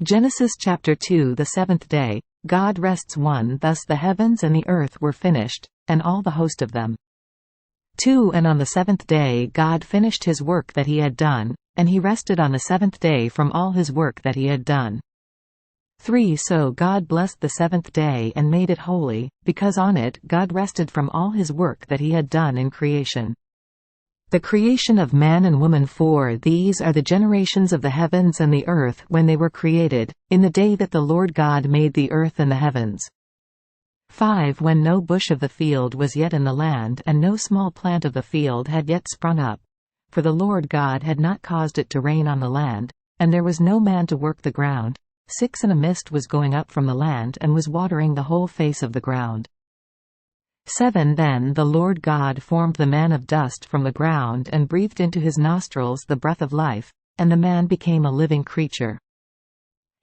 Genesis chapter 2. The seventh day, God rests 1. Thus the heavens and the earth were finished, and all the host of them. 2. And on the seventh day God finished his work that he had done, and he rested on the seventh day from all his work that he had done. 3. So God blessed the seventh day and made it holy, because on it God rested from all his work that he had done in creation. The creation of man and woman. 4. These are the generations of the heavens and the earth when they were created, in the day that the Lord God made the earth and the heavens. 5. When no bush of the field was yet in the land and no small plant of the field had yet sprung up, for the Lord God had not caused it to rain on the land, and there was no man to work the ground. 6. And a mist was going up from the land and was watering the whole face of the ground. 7. Then the Lord God formed the man of dust from the ground and breathed into his nostrils the breath of life, and the man became a living creature.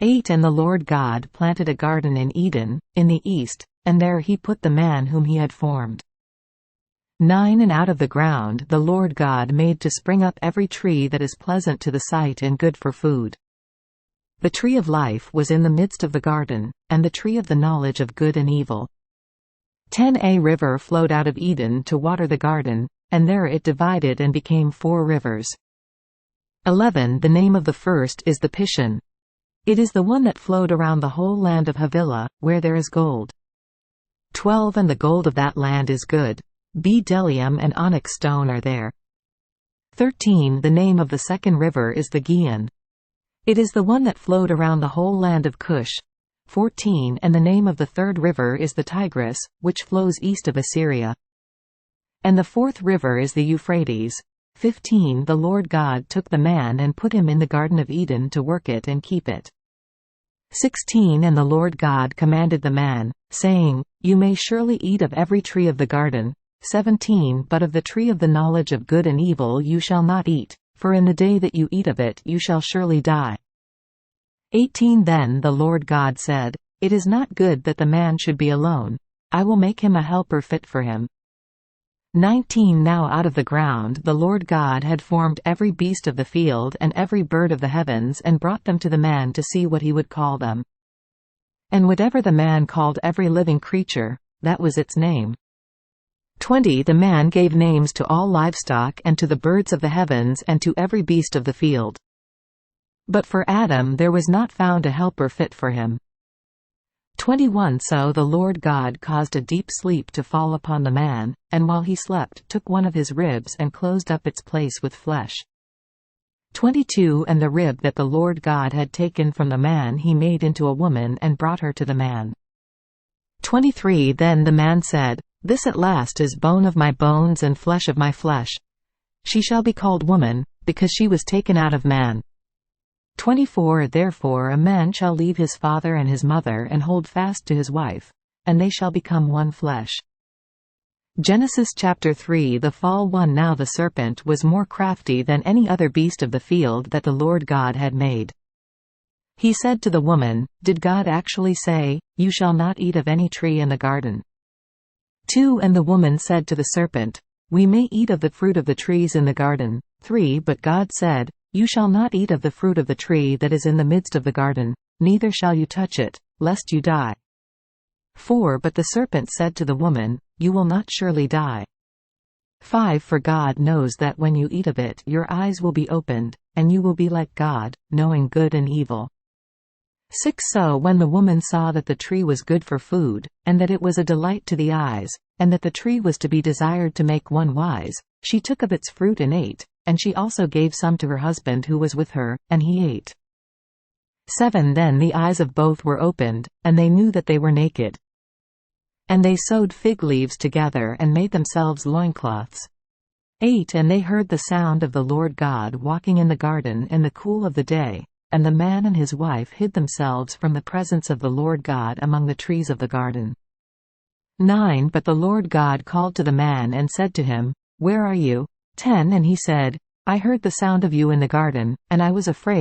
8. And the Lord God planted a garden in Eden, in the east, and there he put the man whom he had formed. 9. And out of the ground the Lord God made to spring up every tree that is pleasant to the sight and good for food. The tree of life was in the midst of the garden, and the tree of the knowledge of good and evil. 10. A river flowed out of Eden to water the garden, and there it divided and became 4 rivers. 11. The name of the first is the Pishon. It is the one that flowed around the whole land of Havilah, where there is gold. 12. And the gold of that land is good. Bdellium and onyx stone are there. 13. The name of the second river is the Gihon. It is the one that flowed around the whole land of Cush. 14. And the name of the third river is the Tigris, which flows east of Assyria. And the fourth river is the Euphrates. 15. The Lord God took the man and put him in the Garden of Eden to work it and keep it. 16. And the Lord God commanded the man, saying, You may surely eat of every tree of the garden. 17. But of the tree of the knowledge of good and evil you shall not eat, for in the day that you eat of it you shall surely die. 18. Then the Lord God said, It is not good that the man should be alone. I will make him a helper fit for him. 19. Now out of the ground the Lord God had formed every beast of the field and every bird of the heavens and brought them to the man to see what he would call them. And whatever the man called every living creature, that was its name. 20. The man gave names to all livestock and to the birds of the heavens and to every beast of the field. But for Adam there was not found a helper fit for him. 21. So the Lord God caused a deep sleep to fall upon the man, and while he slept took one of his ribs and closed up its place with flesh. 22. And the rib that the Lord God had taken from the man he made into a woman and brought her to the man. 23. Then the man said, This at last is bone of my bones and flesh of my flesh. She shall be called woman, because she was taken out of man. 24. Therefore a man shall leave his father and his mother and hold fast to his wife, and they shall become one flesh. Genesis chapter 3. The fall. 1. Now the serpent was more crafty than any other beast of the field that the Lord God had made. He said to the woman, Did God actually say, You shall not eat of any tree in the garden? 2. And the woman said to the serpent, We may eat of the fruit of the trees in the garden. 3. But God said, You shall not eat of the fruit of the tree that is in the midst of the garden, neither shall you touch it, lest you die. 4. But the serpent said to the woman, You will not surely die. 5. For God knows that when you eat of it your eyes will be opened, and you will be like God, knowing good and evil. 6. So when the woman saw that the tree was good for food, and that it was a delight to the eyes, and that the tree was to be desired to make one wise, she took of its fruit and ate, and she also gave some to her husband who was with her, and he ate. 7. Then the eyes of both were opened, and they knew that they were naked. And they sewed fig leaves together and made themselves loincloths. 8. And they heard the sound of the Lord God walking in the garden in the cool of the day, and the man and his wife hid themselves from the presence of the Lord God among the trees of the garden. 9. But the Lord God called to the man and said to him, Where are you? 10. And he said, I heard the sound of you in the garden, and I was afraid